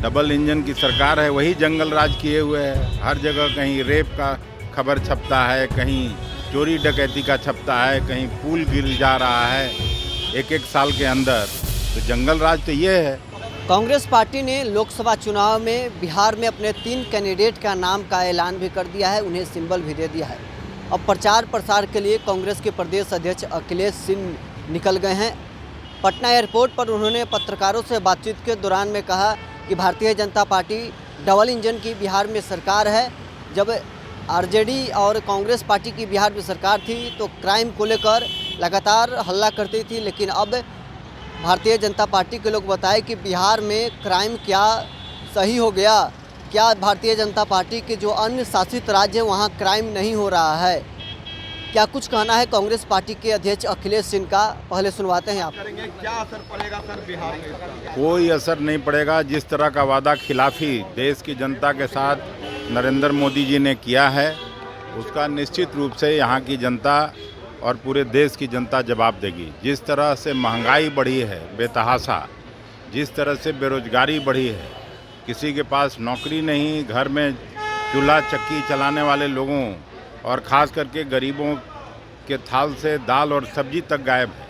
Double engine की सरकार है, वही जंगल राज किए हुए है। हर जगह कहीं रेप का खबर छपता है, कहीं चोरी डकैती का छपता है, कहीं पुल गिर जा रहा है एक एक साल के अंदर। तो जंगल राज तो ये है। कांग्रेस पार्टी ने लोकसभा चुनाव में बिहार में अपने 3 कैंडिडेट का नाम का ऐलान भी कर दिया है, उन्हें सिंबल भी दे दिया है। अब प्रचार प्रसार के लिए कांग्रेस के प्रदेश अध्यक्ष अखिलेश सिंह निकल गए हैं। पटना एयरपोर्ट पर उन्होंने पत्रकारों से बातचीत के दौरान में कहा कि Bharatiya Janata party double engine की बिहार में सरकार है। जब आरजेडी और कांग्रेस पार्टी की बिहार में सरकार थी तो क्राइम को लेकर लगातार हल्ला करती थी, लेकिन अब भारतीय जनता पार्टी के लोग बताए कि बिहार में क्राइम क्या सही हो गया, क्या भारतीय जनता पार्टी के जो अन्य शासित राज्य हैं वहाँ क्राइम नहीं हो रहा है। क्या कुछ कहना है कांग्रेस पार्टी के अध्यक्ष अखिलेश सिंह का, पहले सुनवाते हैं आप। करेंगे क्या असर पड़ेगा सर बिहार में इसका? कोई असर नहीं पड़ेगा। जिस तरह का वादा खिलाफी देश की जनता के साथ नरेंद्र मोदी जी ने किया है, उसका निश्चित रूप से यहाँ की जनता और पूरे देश की जनता जवाब देगी। जिस तरह से महंगाई बढ़ी है बेतहाशा, जिस तरह से बेरोजगारी बढ़ी है, किसी के पास नौकरी नहीं, घर में चूल्हा चक्की चलाने वाले लोगों और ख़ास करके गरीबों के थाल से दाल और सब्जी तक गायब है।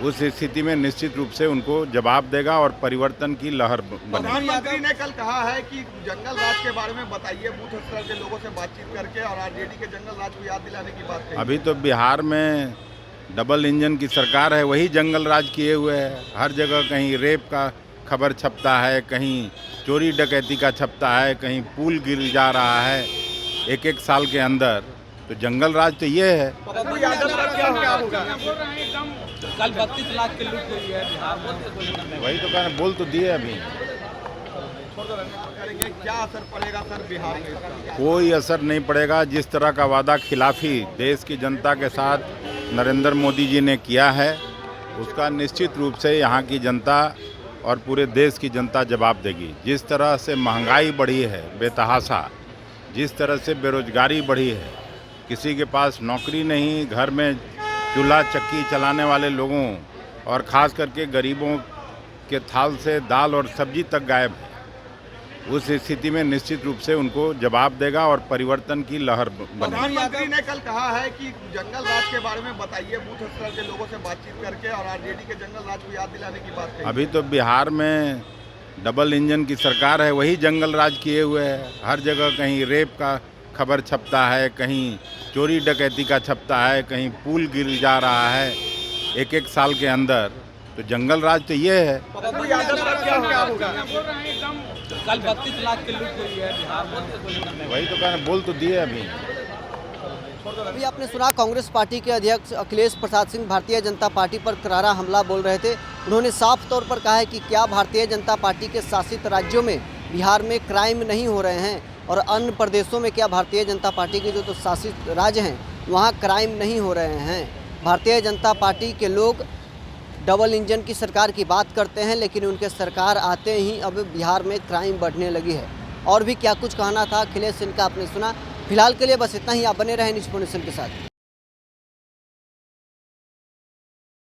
उस स्थिति में निश्चित रूप से उनको जवाब देगा और परिवर्तन की लहर बनेगी। प्रधानमंत्री ने कल कहा है कि जंगल राज के बारे में बताइए, बूथ स्तर के लोगों से बातचीत करके, और आरजेडी के जंगल राज को याद दिलाने की बात कही। अभी तो बिहार में डबल इंजन की सरकार है, वही जंगल राज किए हुए है। हर जगह कहीं रेप का खबर छपता है, कहीं चोरी डकैती का छपता है, कहीं पुल गिर जा रहा है एक एक साल के अंदर। तो जंगल राज तो ये है। पप्पू यादव का क्या होगा? कल 32 लाख की लूट हुई है बिहार में। वही तो कहना, बोल तो दिए अभी। करेंगे क्या असर पड़ेगा सर बिहार में इसका? कोई असर नहीं पड़ेगा। जिस तरह का वादा खिलाफी देश की जनता के साथ नरेंद्र मोदी जी ने किया है, उसका निश्चित रूप से यहाँ की जनता और पूरे देश की जनता जवाब देगी। जिस तरह से महंगाई बढ़ी है बेतहाशा, जिस तरह से बेरोजगारी बढ़ी है, किसी के पास नौकरी नहीं, घर में चूल्हा चक्की चलाने वाले लोगों और ख़ास करके गरीबों के थाल से दाल और सब्जी तक गायब है। उस स्थिति में निश्चित रूप से उनको जवाब देगा और परिवर्तन की लहर बनेगी। प्रधानमंत्री ने कल कहा है कि जंगल राज के बारे में बताइए, बूथ स्तर के लोगों से बातचीत करके, और आरजेडी के जंगल राज को याद दिलाने की बात कही। अभी तो बिहार में डबल इंजन की सरकार है, वही जंगल राज किए हुए है। हर जगह कहीं रेप का खबर छपता है, कहीं चोरी डकैती का छपता है, कहीं पुल गिर जा रहा है एक एक साल के अंदर। तो जंगल राज तो ये है। पप्पू यादव का क्या होगा? कल 32 लाख की लूट हुई है बिहार में। वही तो कहना, बोल तो दिए अभी। अभी आपने सुना कांग्रेस पार्टी के अध्यक्ष अखिलेश प्रसाद सिंह भारतीय जनता पार्टी पर करारा हमला बोल रहे थे। उन्होंने साफ तौर पर कहा है कि क्या भारतीय जनता पार्टी के शासित राज्यों में बिहार में क्राइम नहीं हो रहे हैं, और अन्य प्रदेशों में क्या भारतीय जनता पार्टी के जो तो शासित राज्य हैं वहाँ क्राइम नहीं हो रहे हैं। भारतीय जनता पार्टी के लोग डबल इंजन की सरकार की बात करते हैं, लेकिन उनके सरकार आते ही अब बिहार में क्राइम बढ़ने लगी है। और भी क्या कुछ कहना था अखिलेश सिंह का आपने सुना। फिलहाल के लिए बस इतना ही। आप बने रहें न्यूज़ पोनेशन के साथ।